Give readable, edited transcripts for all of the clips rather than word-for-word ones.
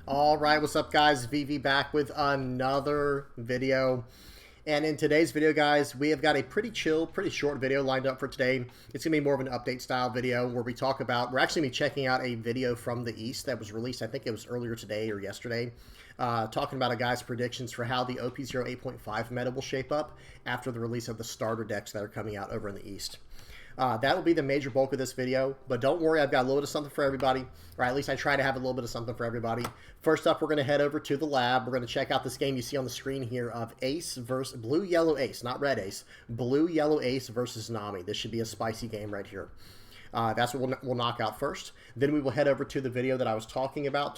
All right, what's up, guys? VV back with another video. And in today's video, guys, we have got a pretty chill, pretty short video lined up for today. It's going to be more of an update style video where we talk about, we're actually going to be checking out a video from the East that was released, I think it was earlier today or yesterday, talking about a guy's predictions for how the OP0 8.5 meta will shape up after the release of the starter decks that are coming out over in the East. That will be the major bulk of this video, but don't worry, I've got a little bit of something for everybody, or at least I try to have a little bit of something for everybody. First up, we're going to head over to the lab. We're going to check out this game you see on the screen here of Ace versus Blue-Yellow Ace, not Red Ace. Blue-Yellow Ace versus Nami. This should be a spicy game right here. That's what we'll knock out first. Then we will head over to the video that I was talking about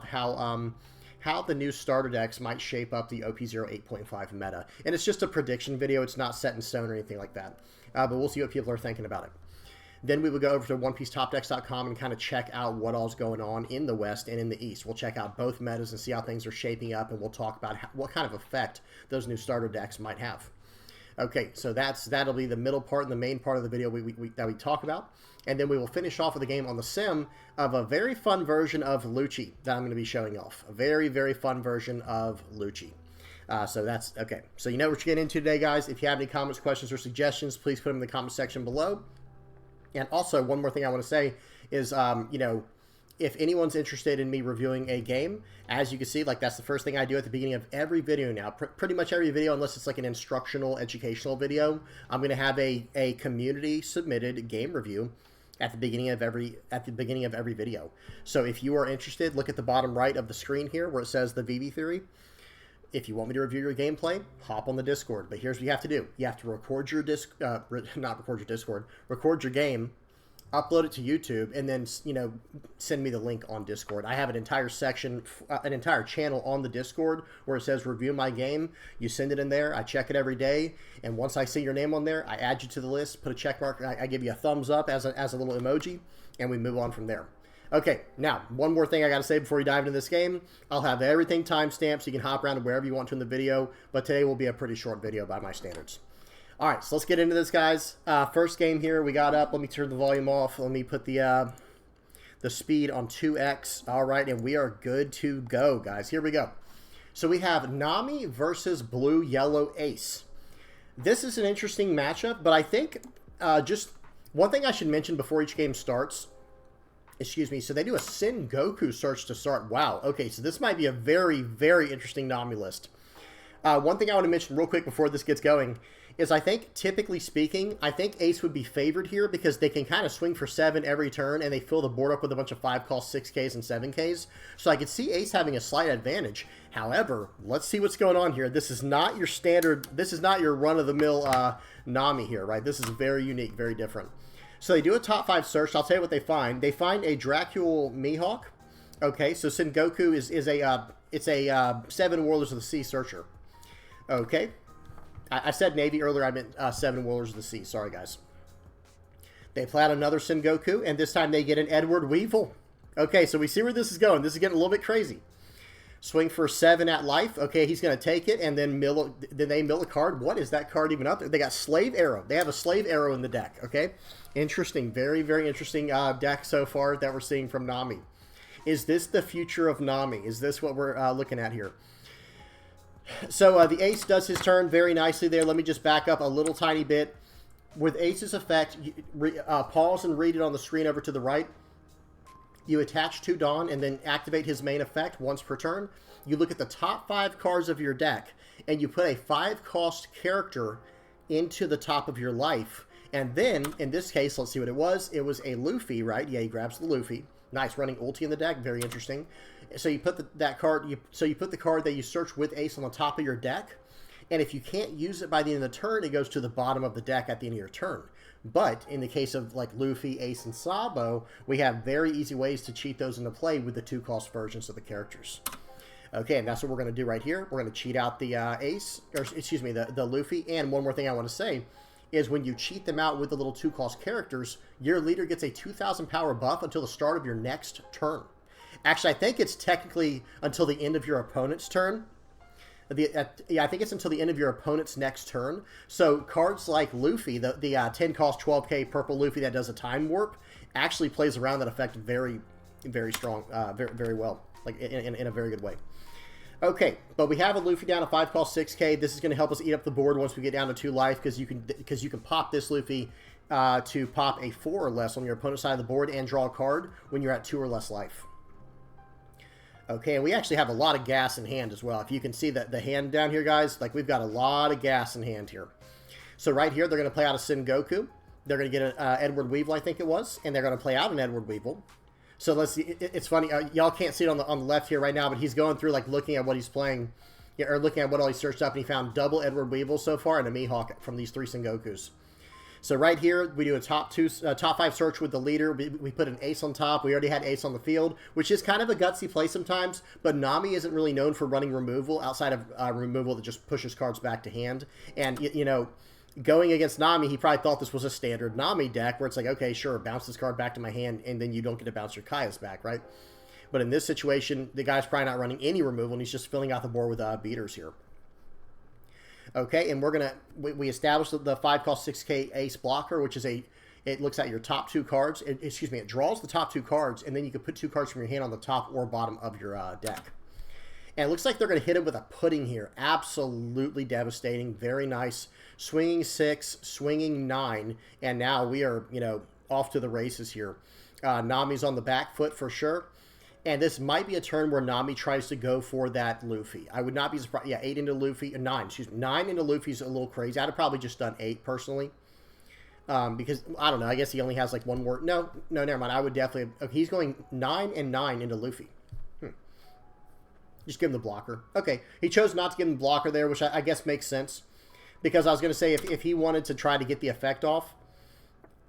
how the new starter decks might shape up the OP0 8.5 meta. And it's just a prediction video. It's not set in stone or anything like that. But we'll see what people are thinking about it. Then we will go over to OnePieceTopDecks.com and kind of check out what all's going on in the West and in the East. We'll check out both metas and see how things are shaping up, and we'll talk about what kind of effect those new starter decks might have. Okay, so that'll be the middle part and the main part of the video that we talk about. And then we will finish off with a game on the sim of a very fun version of Lucci that I'm going to be showing off. A very, very fun version of Lucci. So that's okay. So you know what you're getting into today, guys. If you have any comments, questions, or suggestions, please put them in the comment section below. And also, one more thing I want to say is, if anyone's interested in me reviewing a game, as you can see, like that's the first thing I do at the beginning of every video now. Pretty much every video, unless it's like an instructional, educational video, I'm going to have a community submitted game review at the beginning of every video. So if you are interested, look at the bottom right of the screen here where it says the VV Theory. If you want me to review your gameplay, hop on the Discord. But here's what you have to do. You have to record your record your game, upload it to YouTube, and then, send me the link on Discord. I have an entire section, an entire channel on the Discord where it says review my game. You send it in there. I check it every day. And once I see your name on there, I add you to the list, put a check mark. I give you a thumbs up as a little emoji, and we move on from there. Okay, now, one more thing I got to say before we dive into this game. I'll have everything timestamped so you can hop around to wherever you want to in the video, but today will be a pretty short video by my standards. All right, so let's get into this, guys. First game here we got up. Let me turn the volume off. Let me put the speed on 2x. All right, and we are good to go, guys. Here we go. So we have Nami versus Blue-Yellow Ace. This is an interesting matchup, but I think just one thing I should mention before each game starts. Excuse me, so they do a Sin Goku search to start. Wow, okay, so this might be a very, very interesting Nami list. One thing I want to mention real quick before this gets going is I think, typically speaking, I think Ace would be favored here because they can kind of swing for 7 every turn and they fill the board up with a bunch of 5-cost 6Ks and 7Ks. So I could see Ace having a slight advantage. However, let's see what's going on here. This is not your standard, this is not your run-of-the-mill Nami here, right? This is very unique, very different. So they do a top 5 search. I'll tell you what they find. They find a Dracul Mihawk. Okay, so Sin Goku is a 7 Warlords of the Sea searcher. Okay, I said Navy earlier. I meant 7 Warlords of the Sea. Sorry, guys. They play out another Sin Goku, and this time they get an Edward Weevil. Okay, so we see where this is going. This is getting a little bit crazy. Swing for 7 at life. Okay, he's going to take it, and then they mill a card. What is that card even up there? They got Slave Arrow. They have a Slave Arrow in the deck. Okay, interesting. Very, very interesting deck so far that we're seeing from Nami. Is this the future of Nami? Is this what we're looking at here? So the Ace does his turn very nicely there. Let me just back up a little tiny bit. With Ace's effect, pause and read it on the screen over to the right. You attach 2 Dawn and then activate his main effect once per turn. You look at the top 5 cards of your deck, and you put a 5-cost character into the top of your life. And then, in this case, let's see what it was. It was a Luffy, right? Yeah, he grabs the Luffy. Nice, running ulti in the deck. Very interesting. So you put that card. You put the card that you search with Ace on the top of your deck. And if you can't use it by the end of the turn, it goes to the bottom of the deck at the end of your turn. But in the case of like Luffy, Ace, and Sabo, we have very easy ways to cheat those into play with the 2-cost versions of the characters. Okay, and that's what we're going to do right here. We're going to cheat out the Ace, or excuse me, the Luffy. And one more thing I want to say is when you cheat them out with the little 2-cost characters, your leader gets a 2,000 power buff until the start of your next turn. Actually, I think it's technically until the end of your opponent's turn. Yeah, I think it's until the end of your opponent's next turn. So cards like Luffy, the 10 cost 12k purple Luffy that does a time warp, actually plays around that effect very, very strong, very well, like in a very good way. Okay, but we have a Luffy down to 5 cost 6k. This is going to help us eat up the board once we get down to 2 life, because you can pop this Luffy to pop a 4 or less on your opponent's side of the board and draw a card when you're at 2 or less life. Okay, and we actually have a lot of gas in hand as well. If you can see the hand down here, guys, like we've got a lot of gas in hand here. So right here, they're going to play out a Sengoku. They're going to get an Edward Weevil, I think it was, and they're going to play out an Edward Weevil. So let's see. It's funny. Y'all can't see it on the left here right now, but he's going through like looking at what he's playing, or looking at what all he searched up, and he found double Edward Weevil so far and a Mihawk from these 3 Sengokus. So right here, we do a top 5 search with the leader. We put an Ace on top. We already had Ace on the field, which is kind of a gutsy play sometimes. But Nami isn't really known for running removal outside of removal that just pushes cards back to hand. And you know, going against Nami, he probably thought this was a standard Nami deck where it's like, okay, sure, bounce this card back to my hand, and then you don't get to bounce your Kaya's back, right? But in this situation, the guy's probably not running any removal, and he's just filling out the board with beaters here. Okay, and we established the 5 cost 6k Ace blocker, which is it looks at your top 2 cards. It draws the top 2 cards, and then you can put 2 cards from your hand on the top or bottom of your deck. And it looks like they're going to hit him with a pudding here. Absolutely devastating. Very nice. Swinging 6, swinging 9, and now we are, you know, off to the races here. Nami's on the back foot for sure. And this might be a turn where Nami tries to go for that Luffy. I would not be surprised. Yeah, 8 into Luffy. 9, excuse me. 9 into Luffy's a little crazy. I'd have probably just done 8 personally. Because, I don't know, I guess he only has like 1 more. No, never mind. I would definitely. Okay, he's going 9 and 9 into Luffy. Just give him the blocker. Okay, he chose not to give him the blocker there, which I guess makes sense. Because I was going to say, if he wanted to try to get the effect off,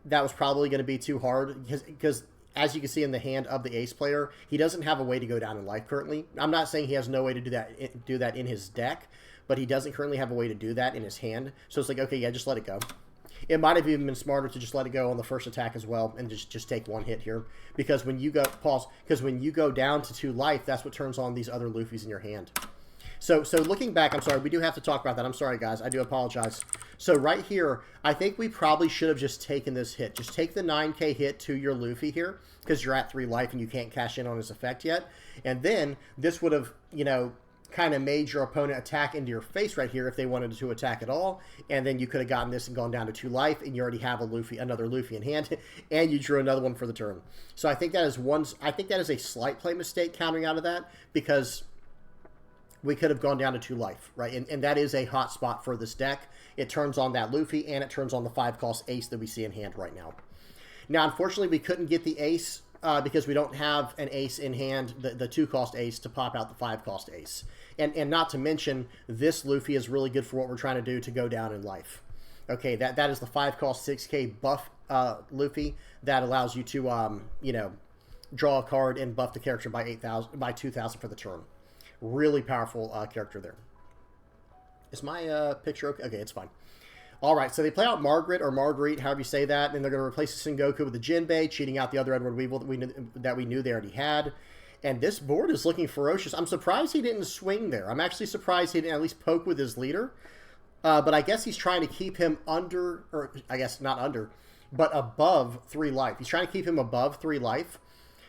that was probably going to be too hard. Because as you can see in the hand of the Ace player, he doesn't have a way to go down in life currently. I'm not saying he has no way to do that in his deck, but he doesn't currently have a way to do that in his hand. So it's like, okay, yeah, just let it go. It might have even been smarter to just let it go on the first attack as well and just take 1 hit here. Because when you go down to 2 life, that's what turns on these other Luffys in your hand. So looking back, I'm sorry, we do have to talk about that. I'm sorry, guys. I do apologize. So right here, I think we probably should have just taken this hit. Just take the 9k hit to your Luffy here because you're at 3 life and you can't cash in on his effect yet. And then this would have, you know, kind of made your opponent attack into your face right here if they wanted to attack at all, and then you could have gotten this and gone down to 2 life, and you already have another Luffy in hand, and you drew another one for the turn. So I think that is a slight play mistake countering out of that, because we could have gone down to 2 life, right? And that is a hot spot for this deck. It turns on that Luffy, and it turns on the 5 cost Ace that we see in hand right now. Now, unfortunately, we couldn't get the Ace because we don't have an Ace in hand, the 2 cost Ace, to pop out the 5 cost Ace. And not to mention, this Luffy is really good for what we're trying to do to go down in life. Okay, that is the 5 cost 6k buff Luffy that allows you to, you know, draw a card and buff the character by 2,000 for the turn. Really powerful character there. Is my picture okay? Okay, it's fine. All right, so they play out Margaret or Marguerite, however you say that, and they're going to replace the Sengoku with the Jinbei, cheating out the other Edward Weevil that we knew they already had. And this board is looking ferocious. I'm surprised he didn't swing there. I'm actually surprised he didn't at least poke with his leader. But I guess he's trying to keep him under, or I guess not under, but above 3 life. He's trying to keep him above 3 life.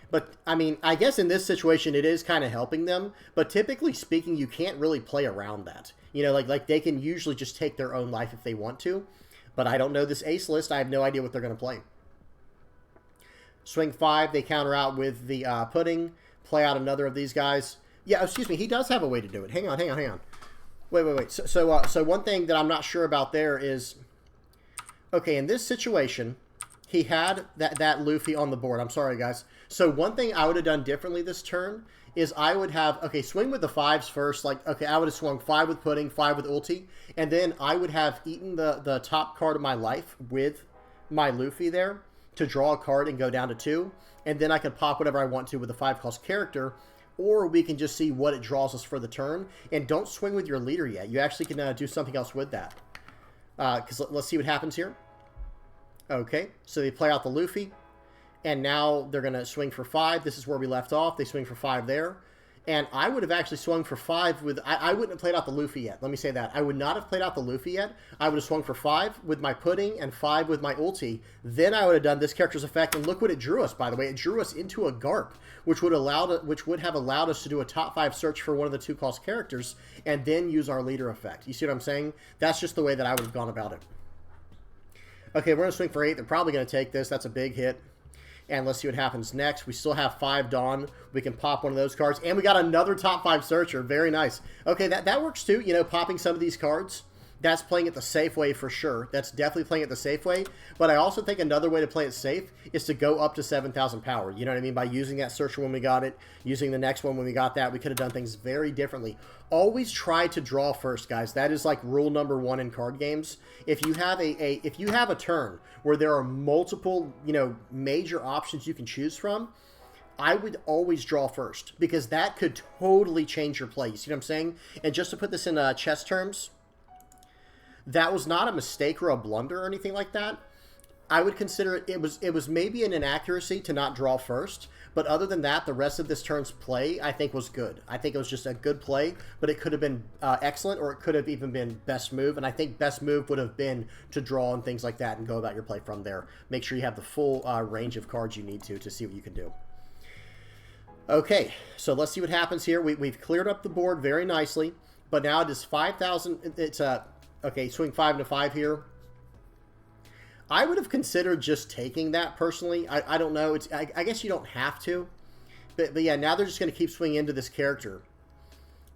But, I mean, I guess in this situation it is kind of helping them. But typically speaking, you can't really play around that. You know, like they can usually just take their own life if they want to. But I don't know this Ace list. I have no idea what they're going to play. Swing 5, they counter out with the pudding. Play out another of these guys. Yeah, excuse me, he does have a way to do it. Hang on. Wait. So one thing that I'm not sure about there is, okay, in this situation, he had that Luffy on the board. I'm sorry, guys. So one thing I would have done differently this turn is I would have, okay, swing with the 5s first. Like, okay, I would have swung 5 with pudding, 5 with ulti, and then I would have eaten the top card of my life with my Luffy there to draw a card and go down to 2. And then I could pop whatever I want to with a 5 cost character, or we can just see what it draws us for the turn. And don't swing with your leader yet. You actually can do something else with that. Because let's see what happens here. Okay, so they play out the Luffy, and now they're going to swing for 5. This is where we left off. They swing for 5 there. And I would have actually swung for 5 with... I wouldn't have played out the Luffy yet. Let me say that. I would not have played out the Luffy yet. I would have swung for 5 with my pudding and 5 with my ulti. Then I would have done this character's effect. And look what it drew us, by the way. It drew us into a Garp, which would have allowed us to do a top 5 search for one of the 2-cost characters and then use our leader effect. You see what I'm saying? That's just the way that I would have gone about it. Okay, we're going to swing for 8. They're probably going to take this. That's a big hit. And let's see what happens next. We still have 5 Dawn. We can pop one of those cards. And we got another top 5 searcher. Very nice. Okay, that works too. You know, popping some of these cards. That's playing it the safe way for sure. That's definitely playing it the safe way. But I also think another way to play it safe is to go up to 7,000 power. You know what I mean? By using that searcher when we got it, using the next one when we got that, we could have done things very differently. Always try to draw first, guys. That is like rule number 1 in card games. If you have if you have a turn where there are multiple, you know, major options you can choose from, I would always draw first because that could totally change your play. You see what I'm saying? And just to put this in chess terms, that was not a mistake or a blunder or anything like that. I would consider it was maybe an inaccuracy to not draw first, but other than that, the rest of this turn's play, I think, was good. I think it was just a good play, but it could have been excellent, or it could have even been best move, and I think best move would have been to draw and things like that and go about your play from there. Make sure you have the full range of cards you need to see what you can do. Okay, so let's see what happens here. We've cleared up the board very nicely, but now it is 5,000. It's okay, swing 5 into 5 here. I would have considered just taking that personally. I don't know. I guess you don't have to. But yeah, now they're just going to keep swinging into this character.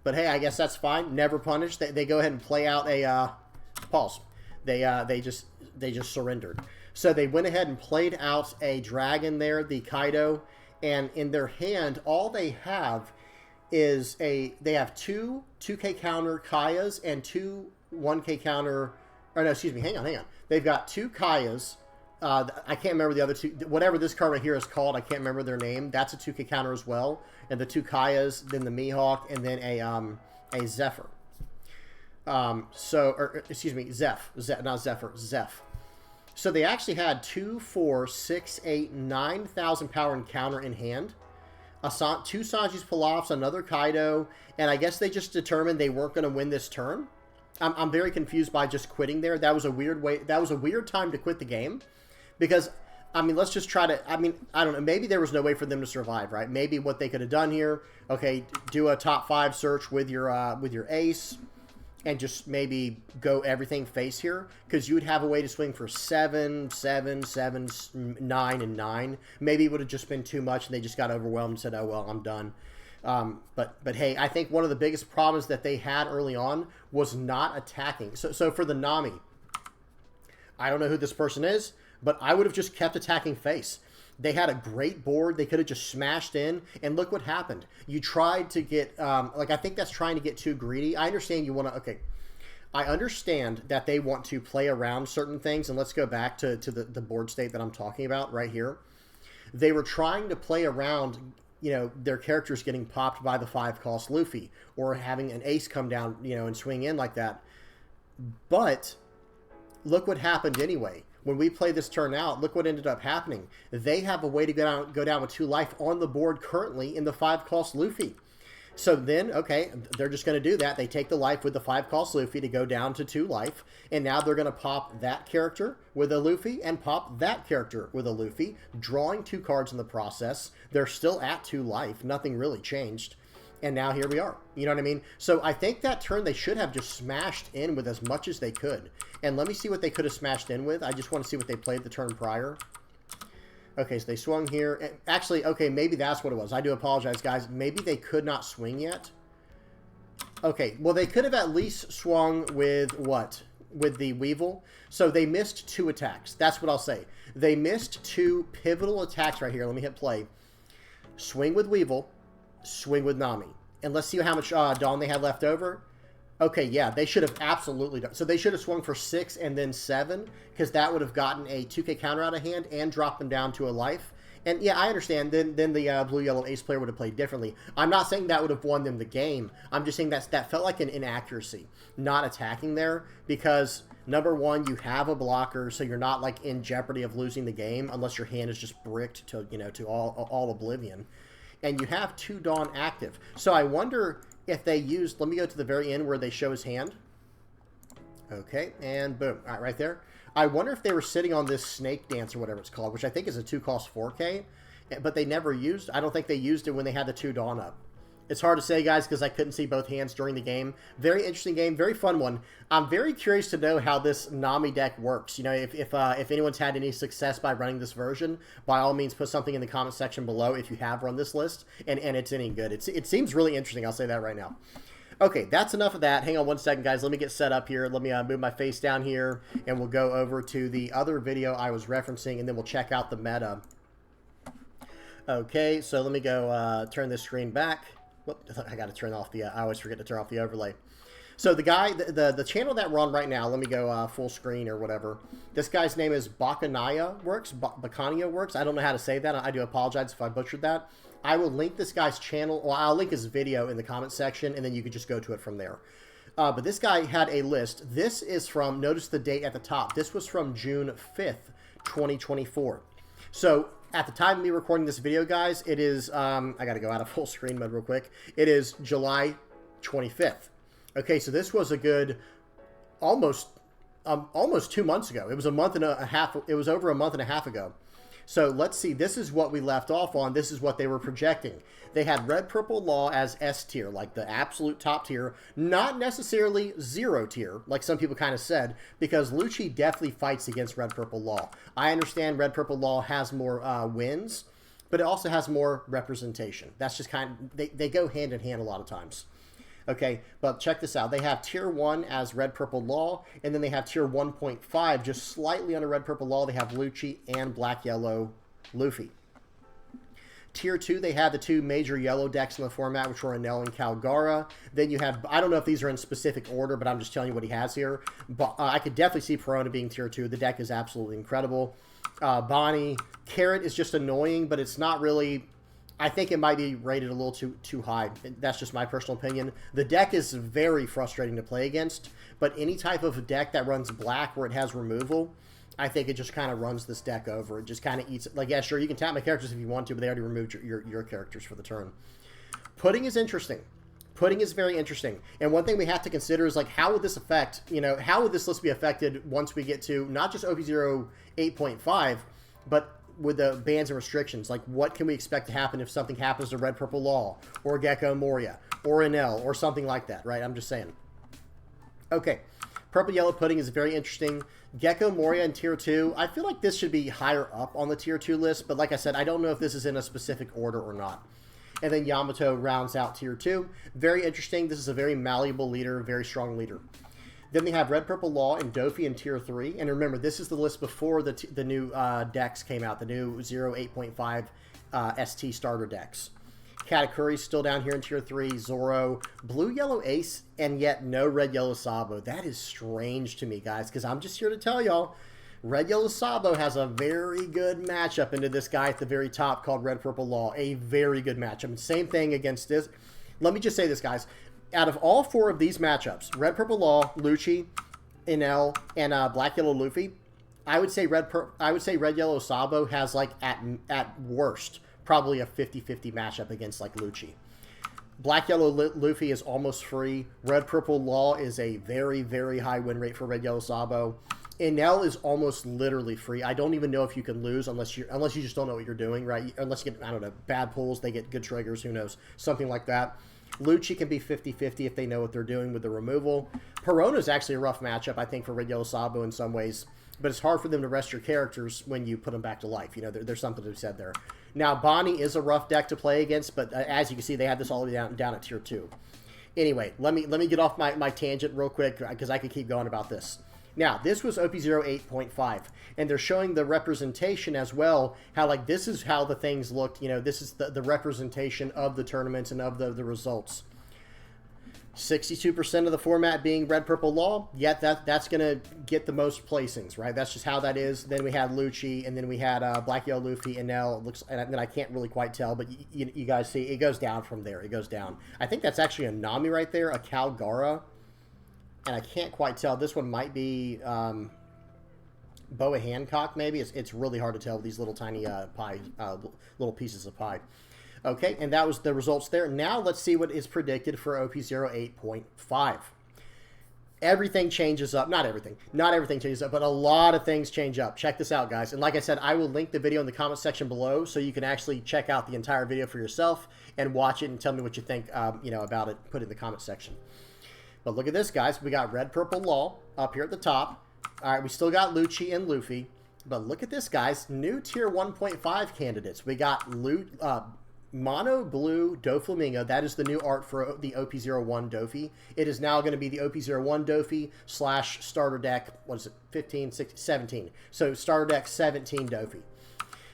But hey, I guess that's fine. Never punished. They go ahead and play out a pause. They just surrendered. So they went ahead and played out a dragon there, the Kaido, and in their hand, all they have is they have 2 2K counter Kayas and 2 1K counter. Or no, excuse me. Hang on. They've got 2 Kayas. I can't remember the other 2. Whatever this card right here is called, I can't remember their name. That's a 2K counter as well. And the 2 Kayas, then the Mihawk, and then a Zephyr. Excuse me, not Zephyr, Zeph. So they actually had 2, 4, 6, 8, 9,000 power and counter in hand. 2 Sanji's Pilafs, another Kaido, and I guess they just determined they weren't going to win this turn. I'm very confused by just quitting there. That was a weird way. That was a weird time to quit the game, because I mean, let's just try to. I mean, I don't know. Maybe there was no way for them to survive, right? Maybe what they could have done here. Okay, do a top 5 search with your ace, and just maybe go everything face here, because you would have a way to swing for 7, 7, 7, 9, and 9. Maybe it would have just been too much, and they just got overwhelmed and said, "Oh well, I'm done." But hey, I think one of the biggest problems that they had early on was not attacking. So for the Nami, I don't know who this person is, but I would have just kept attacking face. They had a great board. They could have just smashed in, and look what happened. You tried to get, I think that's trying to get too greedy. I understand you want to, okay. I understand that they want to play around certain things, and let's go back to the board state that I'm talking about right here. They were trying to play around, you know, their characters getting popped by the 5-cost Luffy, or having an ace come down, you know, and swing in like that. But look what happened anyway. When we play this turn out, look what ended up happening. They have a way to go down with 2 life on the board currently in the 5-cost Luffy. So then, okay, they're just going to do that. They take the life with the 5-cost Luffy to go down to 2 life, and now they're going to pop that character with a Luffy and pop that character with a Luffy, drawing 2 cards in the process. They're still at 2 life. Nothing really changed. And now here we are. You know what I mean? So I think that turn they should have just smashed in with as much as they could. And let me see what they could have smashed in with. I just want to see what they played the turn prior. Okay, so they swung here. Actually, okay, maybe that's what it was. I do apologize, guys. Maybe they could not swing yet. Okay, well, they could have at least swung with what? With the Weevil. So they missed 2 attacks. That's what I'll say. They missed 2 pivotal attacks right here. Let me hit play. Swing with Weevil. Swing with Nami. And let's see how much Dawn they had left over. Okay, yeah, they should have absolutely done. So they should have swung for 6 and then 7, because that would have gotten a 2K counter out of hand and dropped them down to a life. And yeah, I understand. Then the blue-yellow ace player would have played differently. I'm not saying that would have won them the game. I'm just saying that felt like an inaccuracy, not attacking there, because number one, you have a blocker, so you're not like in jeopardy of losing the game unless your hand is just bricked to, you know, to all oblivion. and you have 2 Dawn active. So I wonder if they used, let me go to the very end where they show his hand. Okay, and boom, all right there. I wonder if they were sitting on this Snake Dance or whatever it's called, which I think is a 2-cost 4K, but they never used, I don't think they used it when they had the 2 Dawn up. It's hard to say, guys, because I couldn't see both hands during the game. Very interesting game, very fun one. I'm very curious to know how this Nami deck works. You know, if anyone's had any success by running this version, by all means, put something in the comment section below if you have run this list, and it's any good. It seems really interesting, I'll say that right now. Okay, that's enough of that. Hang on one second, guys. Let me get set up here. Let me move my face down here, and we'll go over to the other video I was referencing, and then we'll check out the meta. Okay, so let me go turn this screen back. Whoop, I got to turn off the, I always forget to turn off the overlay. So the guy, the channel that we're on right now, let me go full screen or whatever. This guy's name is Bacania Works. Bacania Works. I don't know how to say that. I do apologize if I butchered that. I will link this guy's channel, or I'll link his video in the comment section, and then you can just go to it from there. But this guy had a list. This is from, notice the date at the top. This was from June 5th, 2024. So at the time of me recording this video, guys, it is, I got to go out of full screen mode real quick. It is July 25th. Okay, so this was a good almost 2 months ago. It was a month and a half. It was over a month and a half ago. So let's see. This is what we left off on. This is what they were projecting. They had Red Purple Law as S tier, like the absolute top tier, not necessarily 0 tier, like some people kind of said, because Lucci definitely fights against Red Purple Law. I understand Red Purple Law has more wins, but it also has more representation. That's just kind of, they go hand in hand a lot of times. Okay, but check this out. They have Tier 1 as Red Purple Law, and then they have Tier 1.5, just slightly under Red Purple Law. They have Lucci and Black Yellow Luffy. Tier 2, they have the 2 major yellow decks in the format, which are Enel and Calgara. Then you have, I don't know if these are in specific order, but I'm just telling you what he has here. But I could definitely see Perona being Tier 2. The deck is absolutely incredible. Bonnie. Carrot is just annoying, but it's not really... I think it might be rated a little too high. That's just my personal opinion. The deck is very frustrating to play against, but any type of deck that runs black where it has removal, I think it just kind of runs this deck over. It just kind of eats it. Like, yeah, sure, you can tap my characters if you want to, but they already removed your characters for the turn. Pudding is interesting. Pudding is very interesting. And one thing we have to consider is, like, how would this affect, you know, how would this list be affected once we get to not just OP0 8.5, but with the bans and restrictions? Like, what can we expect to happen if something happens to Red Purple Law or Gecko Moria or Enel or something like that, right? I'm just saying. Okay, Purple Yellow Pudding is very interesting. Gecko Moria in Tier 2, I feel like this should be higher up on the Tier 2 list, but like I said, I don't know if this is in a specific order or not. And then Yamato rounds out Tier 2. Very interesting. This is a very malleable leader, very strong leader. Then they have Red Purple Law and Doffy in Tier 3. And remember, this is the list before the new decks came out, the new 0 8.5 ST starter decks. Katakuri's still down here in Tier 3. Zoro, Blue Yellow Ace, and yet no Red Yellow Sabo. That is strange to me, guys, because I'm just here to tell y'all, Red Yellow Sabo has a very good matchup into this guy at the very top called Red Purple Law. A very good matchup. And same thing against this. Let me just say this, guys. Out of all 4 of these matchups, Red Purple Law, Lucci, Enel, and Black Yellow Luffy, I would say Red Yellow Sabo has, like, at worst, probably a 50-50 matchup against, like, Lucci. Black Yellow Luffy is almost free. Red Purple Law is a very, very high win rate for Red Yellow Sabo. Enel is almost literally free. I don't even know if you can lose unless you just don't know what you're doing, right? Unless you get, I don't know, bad pulls, they get good triggers, who knows, something like that. Lucci can be 50-50 if they know what they're doing with the removal. Perona is actually a rough matchup, I think, for Red Yellow Sabo in some ways, but it's hard for them to rest your characters when you put them back to life. You know, there's something to be said there. Now, Bonnie is a rough deck to play against, but as you can see, they have this all the way down at Tier 2. Anyway, let me get off my tangent real quick, because I could keep going about this. Now, this was OP0 8.5, and they're showing the representation as well, how, like, this is how the things looked. You know, this is the representation of the tournaments and of the results. 62% of the format being Red Purple Law, yet that's going to get the most placings, right? That's just how that is. Then we had Lucci, and then we had Black Yellow Luffy, and now it looks, and then I can't really quite tell, but you guys see, it goes down from there. It goes down. I think that's actually a Nami right there, a Calgara. And I can't quite tell. This one might be Boa Hancock, maybe. It's really hard to tell with these little tiny little pieces of pie. Okay, and that was the results there. Now let's see what is predicted for OP08.5. Everything changes up. Not everything. Not everything changes up, but a lot of things change up. Check this out, guys. And like I said, I will link the video in the comment section below so you can actually check out the entire video for yourself and watch it and tell me what you think about it. Put it in the comment section. But look at this, guys. We got Red Purple Law up here at the top. All right, we still got Lucci and Luffy. But look at this, guys. New Tier 1.5 candidates. We got Mono Blue Doflamingo. That is the new art for the OP01 Doffy. It is now going to be the OP01 Doffy / starter deck, what is it, 15, 16, 17. So starter deck 17 Doffy.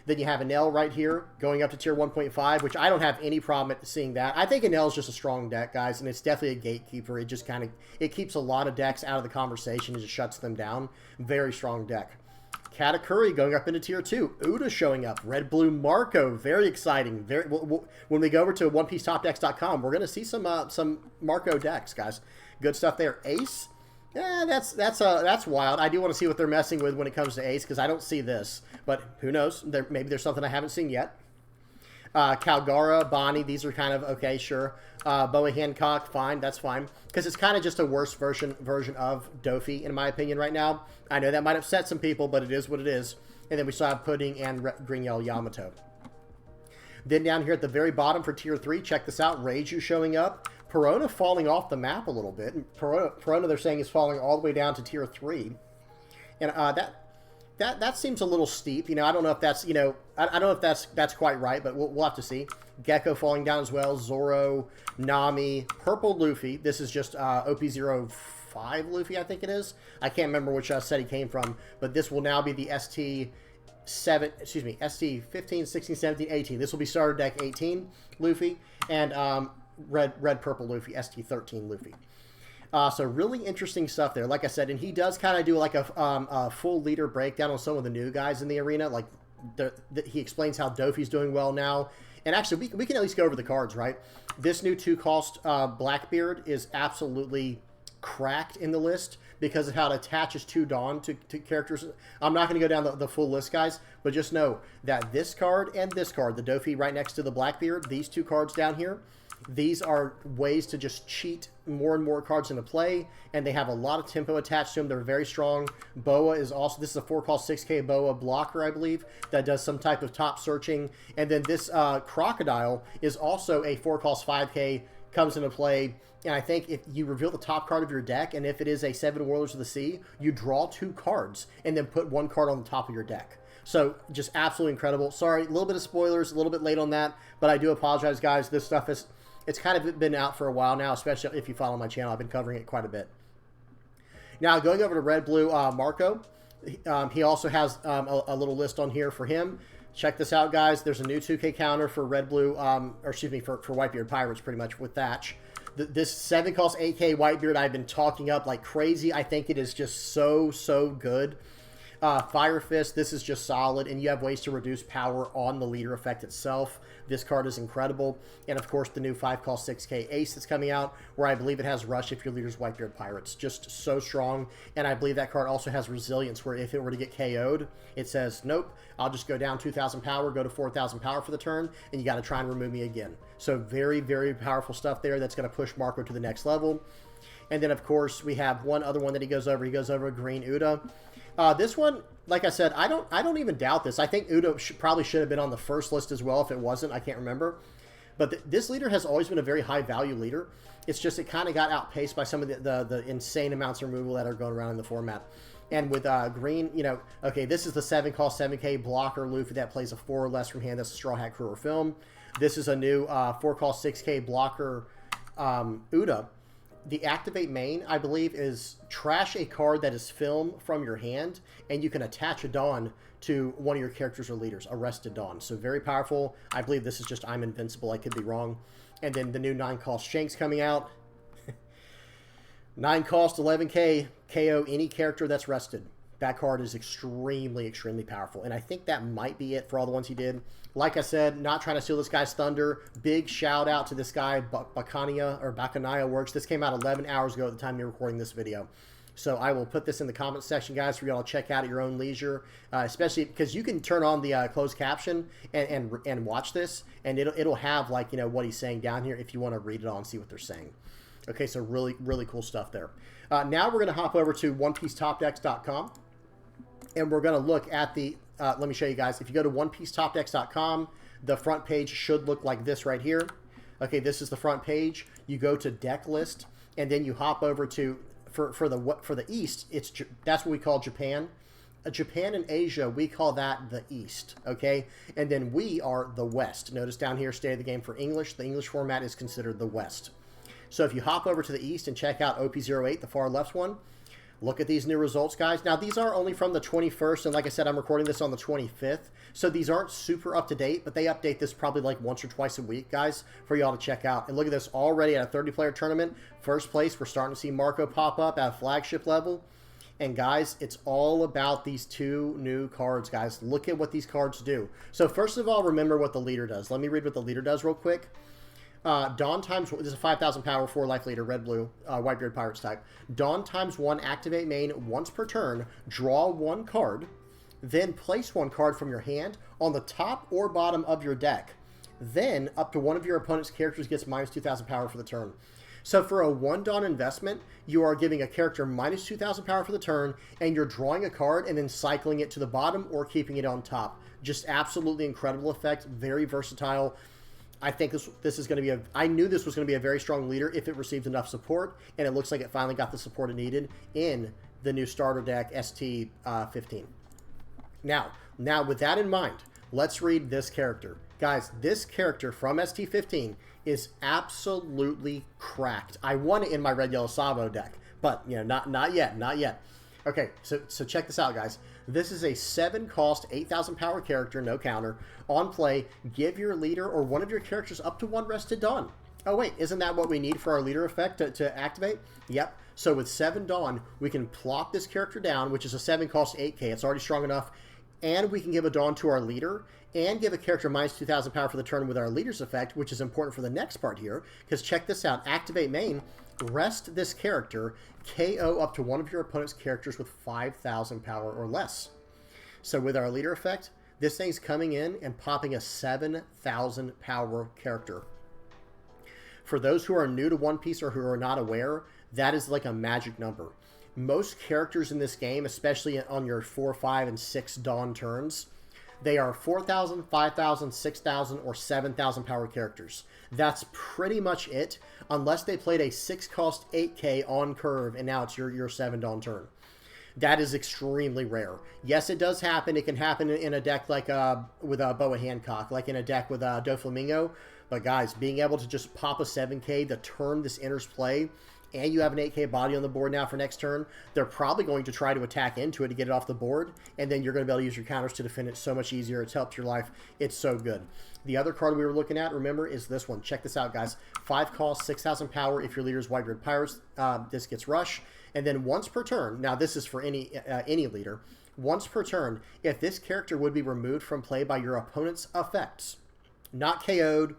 Then you have Enel right here going up to Tier 1.5, which I don't have any problem at seeing that. I think Enel is just a strong deck, guys, and it's definitely a gatekeeper. It just kind of, it keeps a lot of decks out of the conversation and just shuts them down. Very strong deck. Katakuri going up into Tier 2. Uda showing up. Red Blue Marco. Very exciting. When we go over to OnePieceTopDecks.com, we're going to see some Marco decks, guys. Good stuff there. Ace. Yeah, that's wild. I do want to see what they're messing with when it comes to Ace, because I don't see this. But who knows? Maybe there's something I haven't seen yet. Calgara, Bonnie, these are kind of okay, sure. Boa Hancock, fine, that's fine. Because it's kind of just a worse version of Doffy, in my opinion, right now. I know that might upset some people, but it is what it is. And then we still have Pudding and Green Yellow Yamato. Then down here at the very bottom for Tier 3, check this out, Reiju showing up. Perona falling off the map a little bit. And Perona, they're saying, is falling all the way down to Tier 3. And that seems a little steep. I don't know if that's, I don't know if that's quite right, but we'll have to see. Gecko falling down as well. Zoro, Nami, Purple Luffy. This is just OP05 Luffy, I think it is. I can't remember which set he came from, but this will now be the ST 15, 16, 17, 18. This will be starter deck 18 Luffy, and red purple Luffy, ST13 Luffy. So really interesting stuff there. Like I said, and he does kind of do like a full leader breakdown on some of the new guys in the arena. Like he explains how Doffy's doing well now. And actually, we can at least go over the cards, right? This new 2-cost Blackbeard is absolutely cracked in the list because of how it attaches 2 Dawn to characters. I'm not going to go down the full list, guys, but just know that this card and this card, the Doffy right next to the Blackbeard, these 2 cards down here, these are ways to just cheat more and more cards into play, and they have a lot of tempo attached to them. They're very strong. Boa is also, this is a 4-cost 6K Boa blocker, I believe, that does some type of top searching. And then this Crocodile is also a 4-cost 5K, comes into play. And I think if you reveal the top card of your deck, and if it is a 7 Warlords of the Sea, you draw 2 cards and then put 1 card on the top of your deck. So just absolutely incredible. Sorry, a little bit of spoilers, a little bit late on that, but I do apologize, guys. This stuff is... It's kind of been out for a while now, especially if you follow my channel. I've been covering it quite a bit. Now, going over to Red Blue Marco, he also has a little list on here for him. Check this out, guys. There's a new 2K counter for Red Blue, or excuse me, for Whitebeard Pirates, pretty much, with Thatch. This 7-cost 8K Whitebeard I've been talking up like crazy. I think it is just so good. Fire Fist, this is just solid, and you have ways to reduce power on the leader effect itself. This card is incredible. And of course, the new 5-cost 6K Ace that's coming out, where I believe it has Rush if your leader's Whitebeard Pirates. Just so strong. And I believe that card also has Resilience, where if it were to get KO'd, it says, nope, I'll just go down 2,000 power, go to 4,000 power for the turn, and you got to try and remove me again. So very, very powerful stuff there that's going to push Marco to the next level. And then, of course, we have one other one that he goes over. He goes over Green Uda. This one, like I said, I don't even doubt this. I think Uda probably should have been on the first list as well. If it wasn't, I can't remember. But this leader has always been a very high-value leader. It's just it kind of got outpaced by some of the insane amounts of removal that are going around in the format. And with Green, okay, this is the 7-cost 7K blocker Luffy that plays a 4 or less from hand. That's a Straw Hat Crew or Film. This is a new 4-cost 6K blocker Uda. The activate main, I believe, is trash a card that is film from your hand, and you can attach a Dawn to one of your characters or leaders, Arrested Dawn. So very powerful. I believe this is just I'm Invincible. I could be wrong. And then the new 9-cost Shanks coming out. 9-cost 11K, KO any character that's rested. That card is extremely powerful. And I think that might be it for all the ones he did. Like I said, not trying to steal this guy's thunder. Big shout out to this guy, Bacania Works. This came out 11 hours ago at the time you're recording this video. So I will put this in the comment section, guys, for y'all to check out at your own leisure, especially because you can turn on the closed caption and watch this, and it'll have, like, you know, what he's saying down here if you want to read it all and see what they're saying. Okay, so really, really cool stuff there. Now we're going to hop over to OnePieceTopDecks.com, and we're going to look at the, let me show you guys. If you go to OnePieceTopDecks.com, the front page should look like this right here. Okay, this is the front page. You go to deck list, and then you hop over to, for the East, that's what we call Japan. Japan and Asia, we call that the East, okay? And then we are the West. Notice down here, state of the game for English. The English format is considered the West. So if you hop over to the East and check out OP08, the far left one, look at these new results, guys. Now, these are only from the 21st, and like I said, I'm recording this on the 25th, so these aren't super up-to-date, but they update this probably like once or twice a week, guys, for y'all to check out. And look at this, already at a 30-player tournament, first place, we're starting to see Marco pop up at flagship level. And guys, it's all about these two new cards, guys. Look at what these cards do. So first of all, remember what the leader does. Let me read what the leader does real quick. Dawn times, this is a 5,000 power, 4 life leader, red-blue, Whitebeard Pirates type. Dawn times 1, activate main once per turn, draw 1 card, then place 1 card from your hand on the top or bottom of your deck. Then, up to one of your opponent's characters gets minus 2,000 power for the turn. So for a 1 Dawn investment, you are giving a character minus 2,000 power for the turn, and you're drawing a card and then cycling it to the bottom or keeping it on top. Just absolutely incredible effect, very versatile. I think this is going to be I knew this was going to be a very strong leader if it received enough support, and it looks like it finally got the support it needed in the new starter deck ST15. Now with that in mind, let's read this character. Guys, this character from ST15 is absolutely cracked. I won it in my Red Yellow Sabo deck, but you know, not yet. Okay, so check this out, guys. This is a 7-cost, 8,000 power character, no counter. On play, give your leader or one of your characters up to 1 rested Dawn. Oh wait, isn't that what we need for our leader effect to activate? Yep. So with 7 Dawn, we can plop this character down, which is a 7-cost 8K. It's already strong enough. And we can give a Dawn to our leader and give a character minus 2,000 power for the turn with our leader's effect, which is important for the next part here. Because check this out. Activate main. Rest this character, KO up to one of your opponent's characters with 5,000 power or less. So with our leader effect, this thing's coming in and popping a 7,000 power character. For those who are new to One Piece or who are not aware, that is like a magic number. Most characters in this game, especially on your 4, 5, and 6 Dawn turns, they are 4,000, 5,000, 6,000, or 7,000 power characters. That's pretty much it, unless they played a 6-cost 8K on curve, and now it's your 7 Dawn turn. That is extremely rare. Yes, it does happen. It can happen in a deck like with Boa Hancock, like in a deck with Doflamingo. But guys, being able to just pop a 7K the turn this enters play, and you have an 8K body on the board now for next turn, they're probably going to try to attack into it to get it off the board, and then you're going to be able to use your counters to defend it so much easier. It's helped your life. It's so good. The other card we were looking at, remember, is this one. Check this out, guys. 5 cost, 6,000 power. If your leader's Whitebeard Pirates, this gets Rush. And then once per turn, now this is for any leader, once per turn, if this character would be removed from play by your opponent's effects, not KO'd,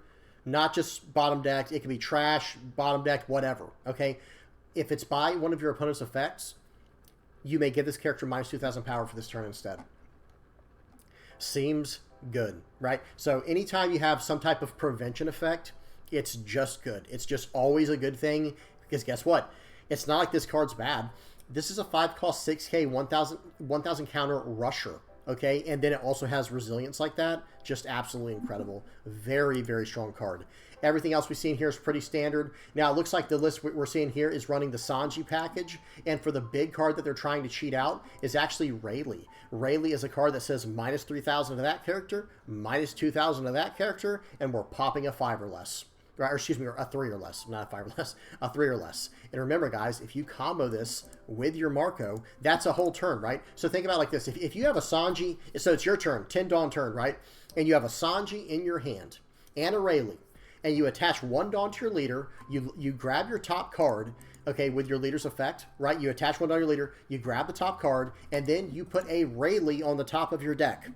not just bottom decked, it could be trash, bottom decked, whatever, okay? If it's by one of your opponent's effects, you may give this character minus 2,000 power for this turn instead. Seems good, right? So anytime you have some type of prevention effect, it's just good. It's just always a good thing, because guess what? It's not like this card's bad. This is a 5-cost 6K 1,000 counter rusher, okay? And then it also has resilience like that. Just absolutely incredible. Very, very strong card. Everything else we've seen here is pretty standard. Now, it looks like the list we're seeing here is running the Sanji package. And for the big card that they're trying to cheat out is actually Rayleigh. Rayleigh is a card that says minus 3,000 to that character, minus 2,000 to that character, and we're popping a 5 or less. Or excuse me, a 3 or less, not a 5 or less, a 3 or less. And remember, guys, if you combo this with your Marco, that's a whole turn, right? So think about it like this. If you have a Sanji, so it's your turn, 10 Dawn turn, right? And you have a Sanji in your hand and a Rayleigh, and you attach 1 Dawn to your leader, you grab your top card, okay, with your leader's effect, right? You attach 1 Dawn to your leader, you grab the top card, and then you put a Rayleigh on the top of your deck.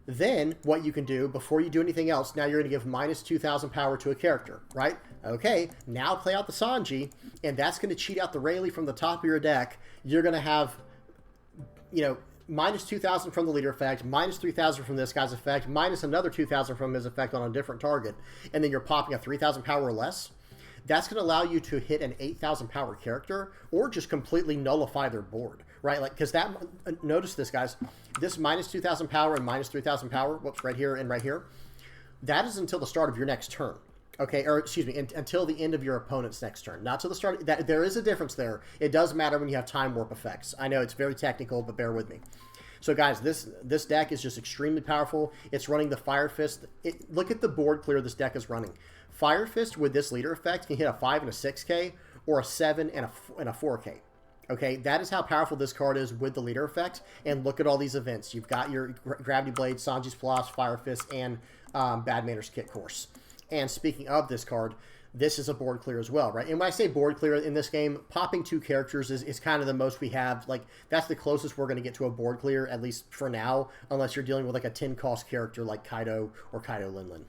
Then what you can do before you do anything else, now you're going to give minus 2,000 power to a character, right? Okay, now play out the Sanji, and that's going to cheat out the Rayleigh from the top of your deck. You're going to have, you know, minus 2,000 from the leader effect, minus 3,000 from this guy's effect, minus another 2,000 from his effect on a different target, and then you're popping a 3,000 power or less. That's going to allow you to hit an 8,000 power character or just completely nullify their board, right? Like, because that, notice this, guys, this minus 2,000 power and minus 3,000 power, whoops, right here and right here, that is until the start of your next turn. Okay, or excuse me, until the end of your opponent's next turn. Not to the start. There is a difference there. It does matter when you have time warp effects. I know it's very technical, but bear with me. So guys, this deck is just extremely powerful. It's running the Fire Fist. Look at the board clear this deck is running. Fire Fist with this leader effect can hit a 5 and a 6K or a 7 and a 4K. Okay, that is how powerful this card is with the leader effect. And look at all these events. You've got your Gravity Blade, Sanji's Plus, Fire Fist, and Bad Manners Kit Course. And speaking of this card, this is a board clear as well, right? And when I say board clear in this game, popping 2 characters is kind of the most we have. Like, that's the closest we're going to get to a board clear, at least for now, unless you're dealing with like a 10-cost character like Kaido or Kaido Linlin.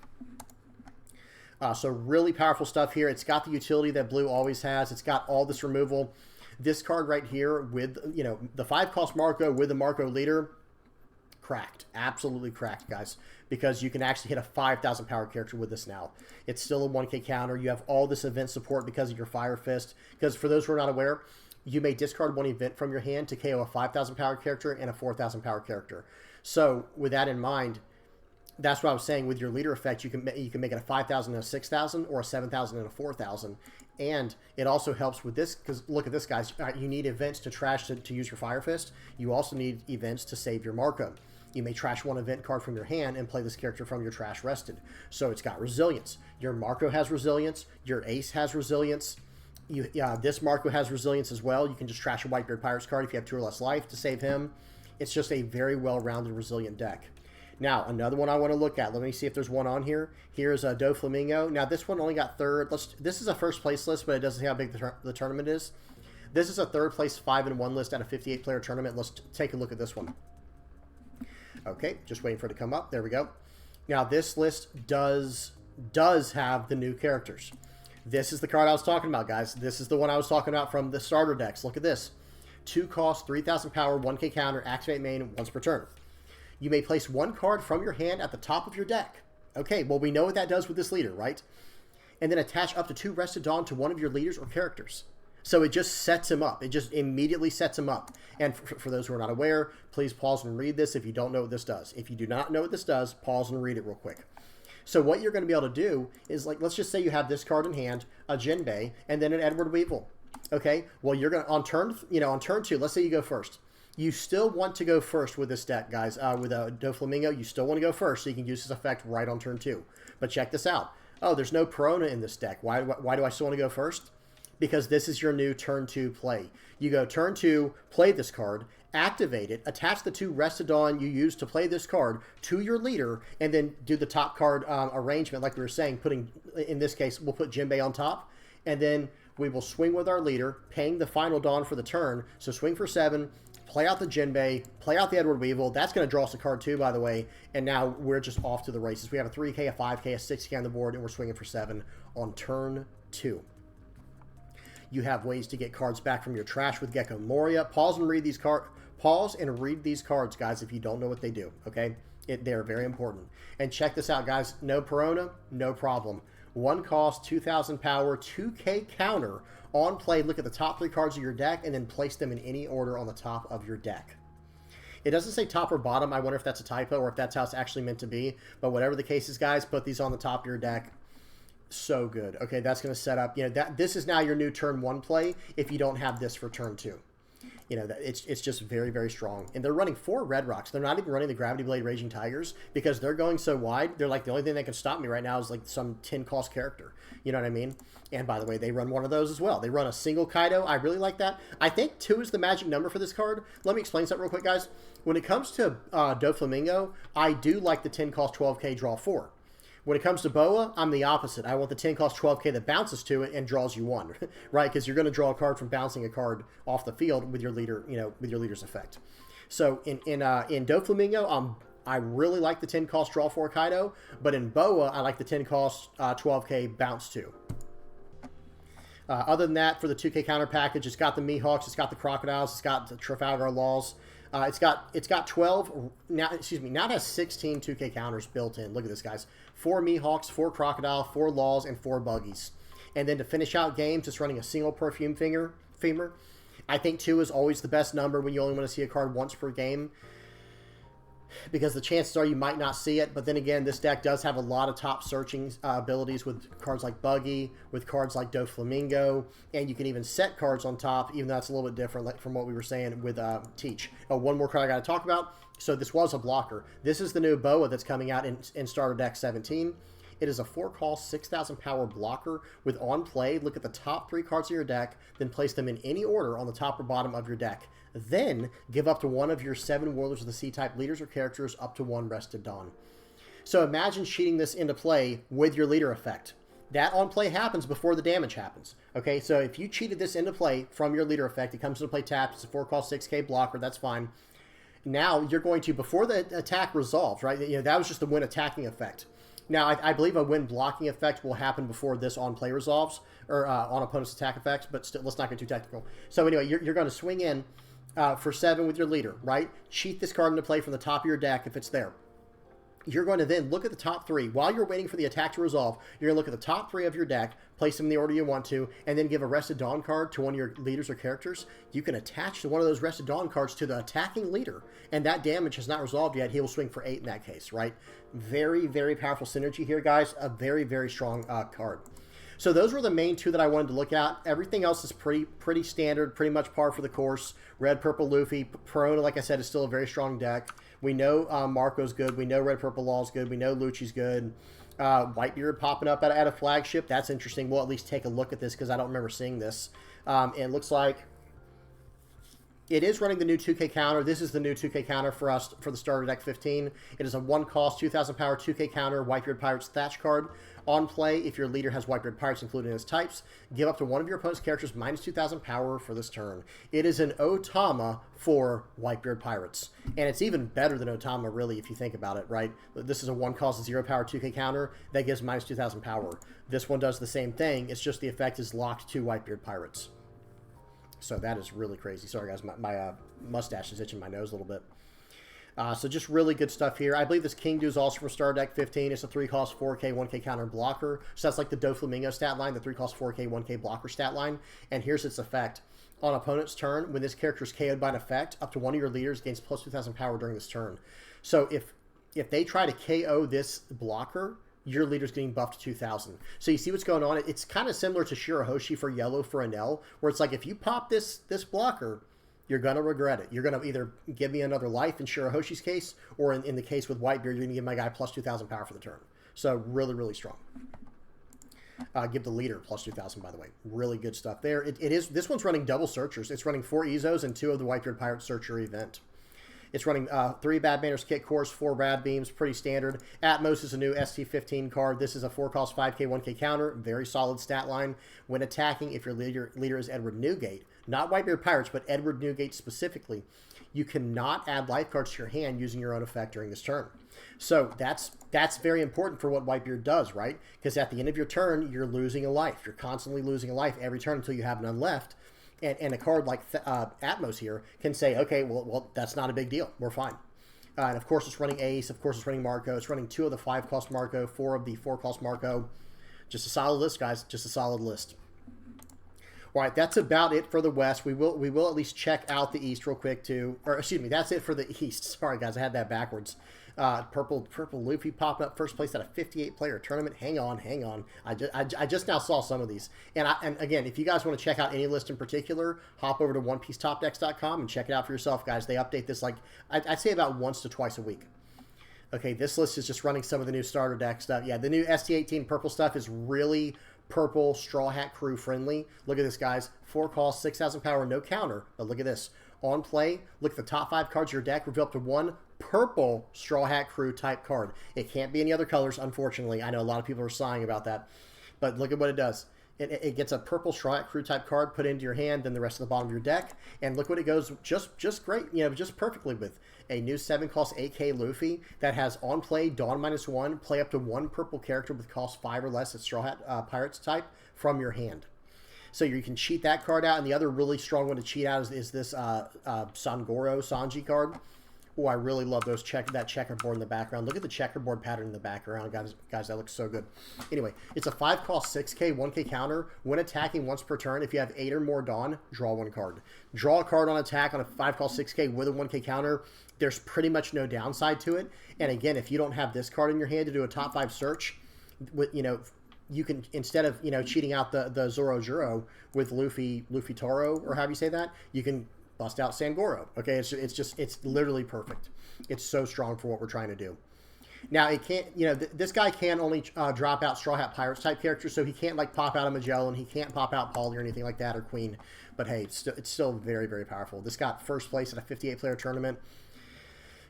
So really powerful stuff here. It's got the utility that blue always has. It's got all this removal. This card right here with, you know, the 5-cost Marco with the Marco leader, cracked. Absolutely cracked, guys. Because you can actually hit a 5,000 power character with this now. It's still a 1K counter. You have all this event support because of your Fire Fist. Because for those who are not aware, you may discard 1 event from your hand to KO a 5,000 power character and a 4,000 power character. So with that in mind, that's what I was saying. With your leader effect, you can make it a 5,000 and a 6,000 or a 7,000 and a 4,000. And it also helps with this, because look at this, guys. You need events to trash to use your Fire Fist. You also need events to save your Marco. You may trash 1 event card from your hand and play this character from your trash rested. So it's got resilience. Your Marco has resilience. Your Ace has resilience. This Marco has resilience as well. You can just trash a Whitebeard Pirates card if you have 2 or less life to save him. It's just a very well-rounded, resilient deck. Now, another one I want to look at. Let me see if there's one on here. Here's a Doflamingo. Now, this one only got 3rd. This is a first place list, but it doesn't say how big the tournament is. This is a 3rd place 5-1 list at a 58-player tournament. Let's take a look at this one. Okay, just waiting for it to come up. There we go. Now, this list does have the new characters. This is the card I was talking about, guys. This is the one I was talking about from the starter decks. Look at this. 2 cost, 3,000 power, 1K counter, activate main once per turn. You may place 1 card from your hand at the top of your deck. Okay, well, we know what that does with this leader, right? And then attach up to 2 Rested Dawn to one of your leaders or characters. So it just sets him up. It just immediately sets him up. And for those who are not aware, please pause and read this if you don't know what this does. If you do not know what this does, pause and read it real quick. So what you're going to be able to do is, like, let's just say you have this card in hand, a Jinbei, and then an Edward Weevil. Okay, well, you're going to, on turn 2, let's say you go first. You still want to go first with this deck, guys. With a Doflamingo, you still want to go first so you can use this effect right on turn 2. But check this out. Oh, there's no Perona in this deck. Why do I still want to go first? Because this is your new turn 2 play. You go turn 2, play this card, activate it, attach the 2 Rested Dawn you used to play this card to your leader, and then do the top card arrangement like we were saying, putting, in this case, we'll put Jinbei on top, and then we will swing with our leader, paying the final Dawn for the turn. So swing for 7, play out the Jinbei, play out the Edward Weevil. That's going to draw us a card too, by the way. And now we're just off to the races. We have a 3K, a 5K, a 6K on the board, and we're swinging for 7 on turn 2. You have ways to get cards back from your trash with Gecko Moria. Pause and read these cards, guys, if you don't know what they do, okay? They're very important. And check this out, guys. No Perona, no problem. 1 cost, 2,000 power, 2K counter. On play, look at the top 3 cards of your deck and then place them in any order on the top of your deck. It doesn't say top or bottom. I wonder if that's a typo or if that's how it's actually meant to be. But whatever the case is, guys, put these on the top of your deck. So good. Okay, that's going to set up, this is now your new turn 1 play if you don't have this for turn 2. It's just very, very strong. And they're running 4 Red Rocks. They're not even running the Gravity Blade Raging Tigers because they're going so wide. They're like, the only thing that can stop me right now is like some 10-cost character. You know what I mean? And by the way, they run one of those as well. They run a single Kaido. I really like that. I think 2 is the magic number for this card. Let me explain something real quick, guys. When it comes to Doflamingo, I do like the 10-cost 12K draw 4. When it comes to Boa, I'm the opposite. I want the 10 cost 12K that bounces to it and draws you 1, right? Because you're going to draw a card from bouncing a card off the field with your leader, with your leader's effect. So in Doflamingo, I really like the 10 cost draw 4 Kaido, but in Boa, I like the 10 cost 12k bounce 2. Other than that, for the 2k counter package, it's got the Mihawks, it's got the Crocodiles, it's got the Trafalgar Laws. It's got 12 now. Excuse me. Now it has 16 2K counters built in. Look at this, guys. 4 Mihawks, 4 Crocodile, 4 Laws, and 4 Buggies. And then to finish out games, it's running a single Perfume Femur. I think 2 is always the best number when you only want to see a card once per game, because the chances are you might not see it. But then again, this deck does have a lot of top searching abilities with cards like Buggy, with cards like Doflamingo, and you can even set cards on top, even though that's a little bit different from what we were saying with Teach. Oh, one more card I got to talk about. So this was a blocker. This is the new Boa that's coming out in Starter Deck 17. It is a 4-cost, 6,000 power blocker with on play. Look at the top 3 cards of your deck, then place them in any order on the top or bottom of your deck. Then give up to one of your 7 Warlords of the Sea-type leaders or characters up to 1 Rested Dawn. So imagine cheating this into play with your leader effect. That on play happens before the damage happens. Okay, so if you cheated this into play from your leader effect, it comes into play tapped. It's a 4-cost, 6k blocker. That's fine. Now you're going to, before the attack resolves, right? You know, that was just the win attacking effect. Now, I believe a win blocking effect will happen before this on play resolves, or on opponent's attack effects, but still, let's not get too technical. So anyway, you're going to swing in for 7 with your leader, right? Cheat this card into play from the top of your deck if it's there. You're going to then look at the top 3. While you're waiting for the attack to resolve, you're going to look at the top 3 of your deck, place them in the order you want to, and then give a Rested Dawn card to one of your leaders or characters. You can attach to one of those Rested Dawn cards to the attacking leader, and that damage has not resolved yet. He will swing for 8 in that case, right? Very, very powerful synergy here, guys. A very, very strong card. So those were the main 2 that I wanted to look at. Everything else is pretty standard, pretty much par for the course. Red, Purple, Luffy. Perona, like I said, is still a very strong deck. We know Marco's good. We know Red, Purple, Law's good. We know Lucci's good. Whitebeard popping up at a flagship. That's interesting. We'll at least take a look at this because I don't remember seeing this. It looks like it is running the new 2K counter. This is the new 2K counter for us for the starter deck 15. It is a 1-cost, 2,000 power 2K counter Whitebeard Pirates Thatch card. On play, if your leader has Whitebeard Pirates included in his types, give up to one of your opponent's characters minus 2,000 power for this turn. It is an Otama for Whitebeard Pirates. And it's even better than Otama, really, if you think about it, right? This is a 1-cost, 0-power 2K counter that gives minus 2,000 power. This one does the same thing. It's just the effect is locked to Whitebeard Pirates. So that is really crazy. Sorry, guys. My mustache is itching my nose a little bit. So just really good stuff here. I believe this King Do is also from Star Deck 15. It's a 3-cost 4K 1K counter blocker. So that's like the Doflamingo stat line, the 3-cost 4K 1K blocker stat line. And here's its effect. On opponent's turn, when this character is KO'd by an effect, up to one of your leaders gains plus 2,000 power during this turn. So if they try to KO this blocker, your leader's getting buffed to 2,000. So you see what's going on? It's kind of similar to Shirahoshi for yellow for Enel, where it's like if you pop this blocker, you're going to regret it. You're going to either give me another life in Shirahoshi's case, or in the case with Whitebeard, you're going to give my guy plus 2,000 power for the turn. So really, really strong. Give the leader plus 2,000, by the way. Really good stuff there. This one's running double searchers. It's running 4 Ezos and 2 of the Whitebeard Pirate Searcher event. It's running 3 Bad Manners Kit Cores, 4 Rad Beams, pretty standard. Atmos is a new ST15 card. This is a 4-cost 5K 1K counter. Very solid stat line. When attacking, if your leader is Edward Newgate, not Whitebeard Pirates, but Edward Newgate specifically, you cannot add life cards to your hand using your own effect during this turn. So that's very important for what Whitebeard does, right? Because at the end of your turn, you're losing a life. You're constantly losing a life every turn until you have none left. And a card like Atmos here can say, okay, well, that's not a big deal. We're fine. And of course, it's running Ace. Of course, it's running Marco. It's running 2 of the 5-cost Marco, 4 of the 4-cost Marco. Just a solid list, guys. Just a solid list. All right, that's about it for the West. We will at least check out the East real quick too. Or excuse me, that's it for the East. Sorry, guys, I had that backwards. Purple Luffy popping up first place at a 58-player tournament. Hang on. I just now saw some of these. And again, if you guys want to check out any list in particular, hop over to OnePieceTopDecks.com and check it out for yourself, guys. They update this like I'd say about once to twice a week. Okay, this list is just running some of the new starter deck stuff. Yeah, the new ST18 purple stuff is really purple Straw Hat Crew friendly. Look at this, guys. 4 cost, 6,000 power, no counter. But look at this. On play, look at the top 5 cards of your deck. Reveal up to 1 purple Straw Hat Crew type card. It can't be any other colors, unfortunately. I know a lot of people are sighing about that. But look at what it does. It gets a purple Straw Hat Crew type card put into your hand, then the rest of the bottom of your deck, and look what it goes just great, just perfectly with a new 7-cost 8K Luffy that has on play Dawn -1, play up to 1 purple character with cost 5 or less at Straw Hat Pirates type from your hand. So you can cheat that card out, and the other really strong one to cheat out is this Sanji card. Oh, I really love that checkerboard in the background. Look at the checkerboard pattern in the background, guys. That looks so good. Anyway, it's a 5-cost 6K, 1K counter. When attacking once per turn, if you have 8 or more Dawn, draw 1 card. Draw a card on attack on a 5-cost 6K with a 1K counter. There's pretty much no downside to it. And again, if you don't have this card in your hand to do a top 5 search, you can, instead of cheating out the Zoro Juro with Luffy Toro, or however you say that, you can bust out Sangoro. Okay, it's literally perfect. It's so strong for what we're trying to do. Now it can't, this guy can only drop out Straw Hat Pirates type characters, so he can't like pop out a Magellan, he can't pop out Polly or anything like that, or Queen. But hey, it's still very, very powerful. This got first place at a 58-player tournament.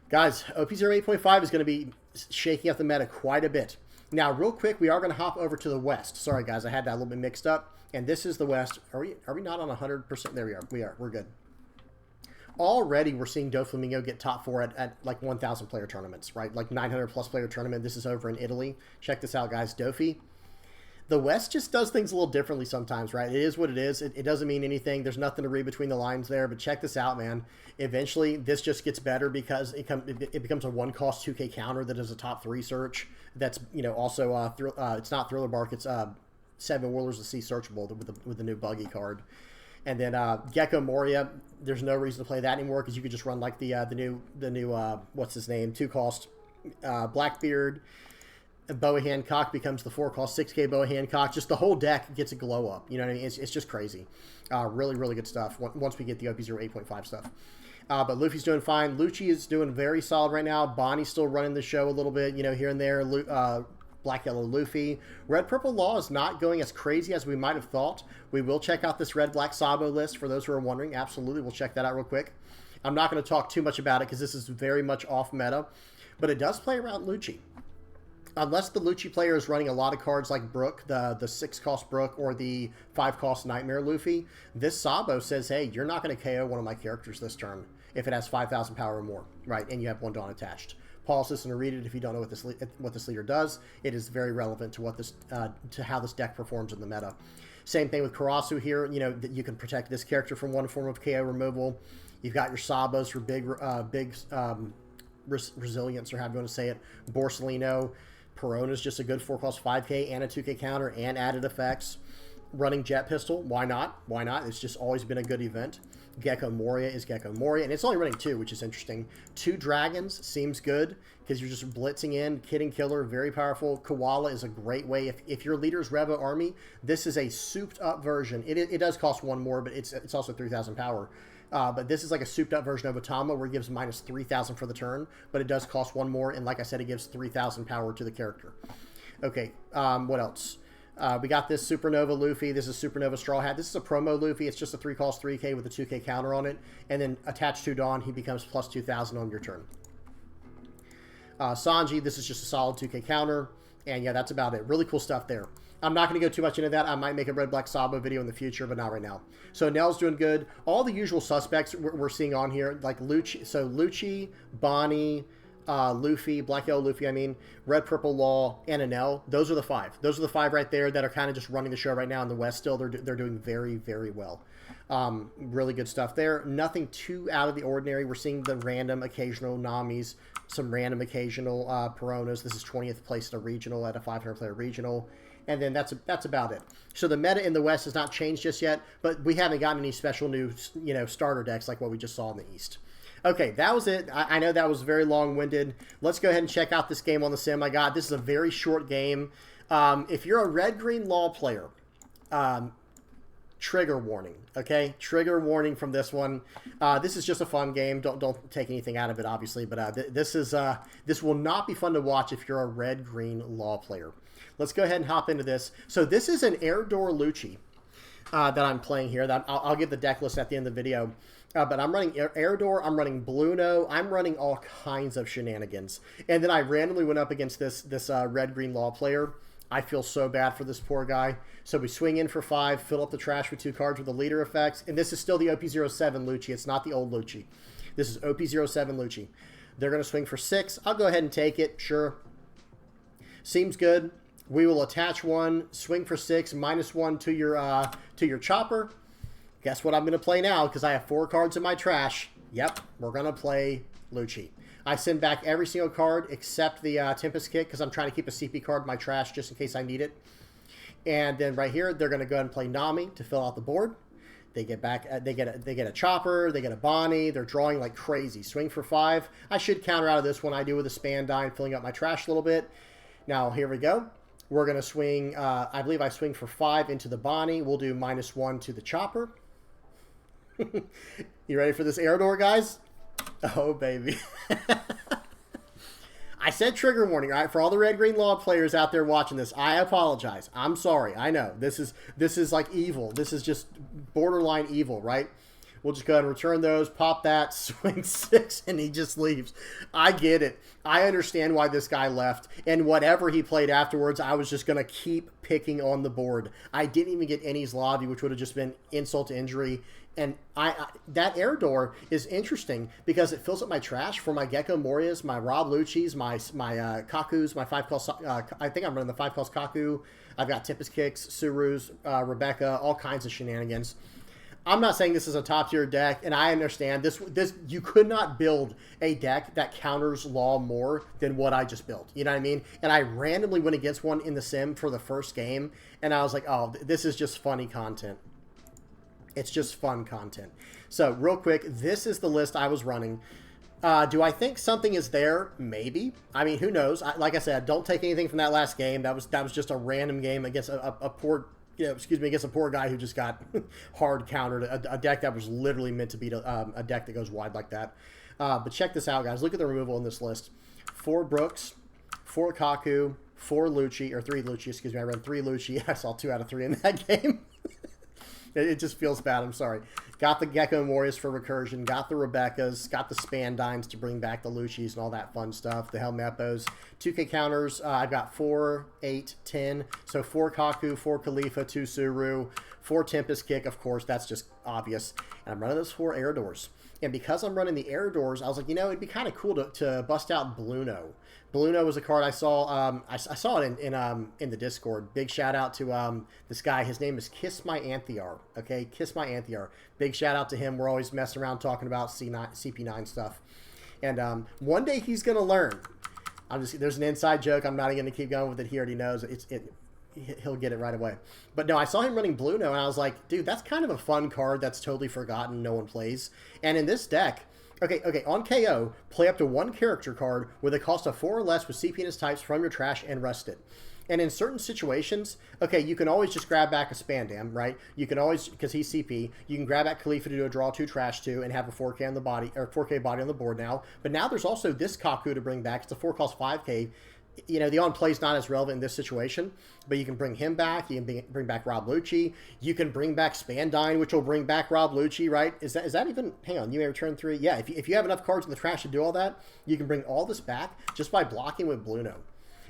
Guys, OP0 8.5 is going to be shaking up the meta quite a bit. Now, real quick, we are going to hop over to the West. Sorry, guys, I had that a little bit mixed up. And this is the West. Are we not on 100%? There we are. We're good. Already, we're seeing Doflamingo get top 4 at like 1,000 player tournaments, right? Like 900 plus player tournament. This is over in Italy. Check this out, guys. Doffy. The West just does things a little differently sometimes, right? It is what it is. It doesn't mean anything. There's nothing to read between the lines there. But check this out, man. Eventually, this just gets better because it becomes a 1-cost 2K counter that is a top 3 search. That's also it's not Thriller Bark. It's 7 Whirlers of Sea searchable with the new buggy card. And then Gecko Moria. There's no reason to play that anymore because you could just run like the new what's his name, 2-cost Blackbeard. Boa Hancock becomes the 4-cost 6K Boa Hancock. Just the whole deck gets a glow up. You know what I mean? It's just crazy. Really, really good stuff once we get the OP0 8.5 stuff. But Luffy's doing fine. Lucci is doing very solid right now. Bonnie's still running the show a little bit, here and there. Black Yellow Luffy. Red Purple Law is not going as crazy as we might have thought. We will check out this Red Black Sabo list for those who are wondering. Absolutely, we'll check that out real quick. I'm not going to talk too much about it because this is very much off meta, but it does play around Lucci. Unless the Lucci player is running a lot of cards like Brook, the 6-cost Brook, or the 5-cost Nightmare Luffy, this Sabo says, hey, you're not going to KO one of my characters this turn if it has 5,000 power or more, right? And you have 1 Dawn attached. Pause this and read it if you don't know what this leader does. It is very relevant to to how this deck performs in the meta. Same thing with Karasu here. You can protect this character from one form of KO removal. You've got your Sabos for big resilience, or however you want to say it. Borsellino. Perona's just a good 4-cost 5K and a 2K counter and added effects. Running Jet Pistol, why not? Why not? It's just always been a good event. Gecko Moria is Gecko Moria, and it's only running 2, which is interesting. 2 Dragons seems good because you're just blitzing in. Kid and Killer, very powerful. Koala is a great way. If your leader's Revo Army, this is a souped-up version. It does cost 1 more, but it's also 3,000 power. But this is like a souped-up version of Otama where it gives minus 3,000 for the turn, but it does cost 1 more, and like I said, it gives 3,000 power to the character. Okay, what else? We got this Supernova Luffy. This is Supernova Straw Hat. This is a promo Luffy. It's just a 3-cost 3K with a 2K counter on it. And then attached to Dawn, he becomes plus 2,000 on your turn. Sanji, this is just a solid 2K counter. And yeah, that's about it. Really cool stuff there. I'm not going to go too much into that. I might make a Red Black Sabo video in the future, but not right now. So Nell's doing good. All the usual suspects we're seeing on here, like Lucci. So Lucci, Bonnie, Luffy, Black Yellow Luffy, Red Purple Law, and Enel. Those are the 5. Those are the 5 right there that are kind of just running the show right now in the West still. They're doing very, very well. Really good stuff there. Nothing too out of the ordinary. We're seeing the random occasional Namis, some random occasional Peronas. This is 20th place at a regional, at a 500-player regional. And then that's about it. So the meta in the West has not changed just yet, but we haven't gotten any special new, starter decks like what we just saw in the East. Okay, that was it. I know that was very long-winded. Let's go ahead and check out this game on the sim. This is a very short game. If you're a red-green law player, trigger warning, okay? Trigger warning from this one. This is just a fun game. Don't take anything out of it, obviously, but this will not be fun to watch if you're a red-green law player. Let's go ahead and hop into this. So this is an Airdoor Lucci that I'm playing here. I'll give the deck list at the end of the video. But I'm running Airdoor, I'm running Bluno, I'm running all kinds of shenanigans. And then I randomly went up against this red-green law player. I feel so bad for this poor guy. So we swing in for 5, fill up the trash with 2 cards with the leader effects. And this is still the OP07 Lucci. It's not the old Lucci. This is OP07 Lucci. They're going to swing for 6. I'll go ahead and take it. Sure. Seems good. We will attach 1, swing for 6, -1 to your chopper. Guess what I'm going to play now because I have 4 cards in my trash. Yep, we're going to play Lucci. I send back every single card except the Tempest Kick because I'm trying to keep a CP card in my trash just in case I need it. And then right here, they're going to go ahead and play Nami to fill out the board. They get back. They get a chopper. They get a Bonnie. They're drawing like crazy. Swing for 5. I should counter out of this one. I do with a Spandine, filling up my trash a little bit. Now here we go. We're going to swing. I believe I swing for 5 into the Bonnie. We'll do -1 to the chopper. You ready for this Airdoor, guys? Oh, baby. I said trigger warning, right? For all the red-green log players out there watching this, I apologize. I'm sorry. I know. This is like evil. This is just borderline evil, right? We'll just go ahead and return those, pop that, swing 6, and he just leaves. I get it. I understand why this guy left. And whatever he played afterwards, I was just going to keep picking on the board. I didn't even get any Slavi, which would have just been insult to injury. And that Airdoor is interesting because it fills up my trash for my Gecko Morias, my Rob Lucci's, my Kakus, my 5-cost, I think I'm running the 5-cost Kaku. I've got Tempest Kicks, Suru's, Rebecca, all kinds of shenanigans. I'm not saying this is a top-tier deck, and I understand this. You could not build a deck that counters Law more than what I just built. You know what I mean? And I randomly went against one in the sim for the first game, and I was like, oh, this is just funny content. It's just fun content. So, real quick, this is the list I was running. Do I think something is there? Maybe. I mean, who knows? Like I said, don't take anything from that last game. That was just a random game against a poor... against a poor guy who just got hard countered, a deck that was literally meant to beat a deck that goes wide like that. But check this out, guys. Look at the removal in this list. 4 Brooks, 4 Kaku, 4 Lucci, or 3 Lucci, excuse me. I ran 3 Lucci. I saw 2 out of 3 in that game. It just feels bad. I'm sorry. Got the Gecko Warriors for recursion. Got the Rebeccas. Got the Spandines to bring back the Luccis and all that fun stuff. The Helmeppos. 2K counters. I've got 4, 8, 10. So 4 Kaku, 4 Khalifa, 2 Suru, 4 Tempest Kick. Of course, that's just obvious. And I'm running those 4 Airdoors. And because I'm running the Airdoors, I was like, you know, it'd be kind of cool to bust out Bluno. Bluno was a card I saw. I saw it in the Discord. Big shout out to this guy. His name is Kiss My Anthiar. Okay, Kiss My Anthiar. Big shout out to him. We're always messing around talking about CP9 stuff. And one day he's gonna learn. There's an inside joke. I'm not even gonna keep going with it. He already knows he'll get it right away. But no, I saw him running Bluno, and I was like, dude, that's kind of a fun card that's totally forgotten. No one plays. And in this deck. Okay, on KO, play up to 1 character card with a cost of 4 or less with CP and its types from your trash and rest it. And in certain situations, okay, you can always just grab back a Spandam, right? You can always, because he's CP, you can grab back Khalifa to do a draw 2 trash 2 and have a 4K on the body, or 4K body on the board now. But now there's also this Kaku to bring back. It's a 4 cost 5K. You know, the on play is not as relevant in this situation, but you can bring him back. You can bring back Rob Lucci. You can bring back Spandine, which will bring back Rob Lucci, right? Is that even? Hang on, you may return 3. Yeah, if you have enough cards in the trash to do all that, you can bring all this back just by blocking with Bluno.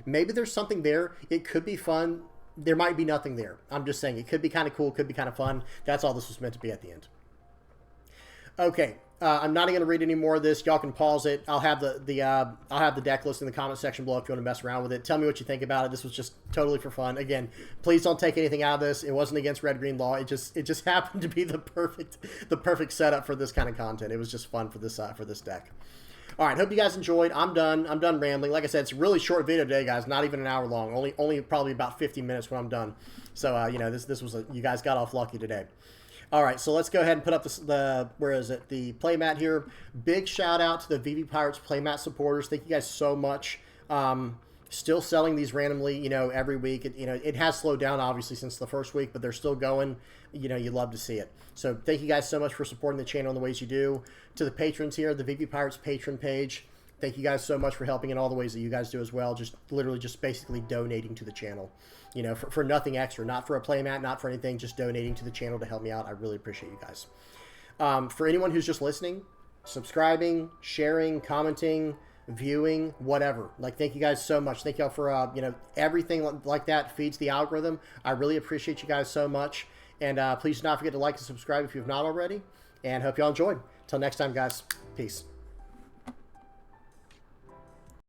Maybe there's something there. It could be fun. There might be nothing there. I'm just saying it could be kind of cool. Could be kind of fun. That's all this was meant to be at the end. Okay. I'm not going to read any more of this. Y'all can pause it. I'll have the deck list in the comment section below if you want to mess around with it. Tell me what you think about it. This was just totally for fun. Again, please don't take anything out of this. It wasn't against red-green law. It just happened to be the perfect setup for this kind of content. It was just fun for this deck. All right, hope you guys enjoyed. I'm done rambling. Like I said, it's a really short video today, guys. Not even an hour long. Only probably about 50 minutes when I'm done. So you know, this was you guys got off lucky today. All right, so let's go ahead and put up the playmat here. Big shout out to the VV Pirates playmat supporters. Thank you guys so much. Still selling these randomly, you know, every week. It has slowed down obviously since the first week, but they're still going. You know, you love to see it. So thank you guys so much for supporting the channel in the ways you do. To the patrons here, the VV Pirates patron page. Thank you guys so much for helping in all the ways that you guys do as well. Just literally just basically donating to the channel. You know, for nothing extra, not for a playmat, not for anything, just donating to the channel to help me out. I really appreciate you guys. For anyone who's just listening, subscribing, sharing, commenting, viewing, whatever. Like, thank you guys so much. Thank y'all for, you know, everything like that feeds the algorithm. I really appreciate you guys so much. And please do not forget to like and subscribe if you have not already. And hope y'all enjoyed. Till next time, guys. Peace.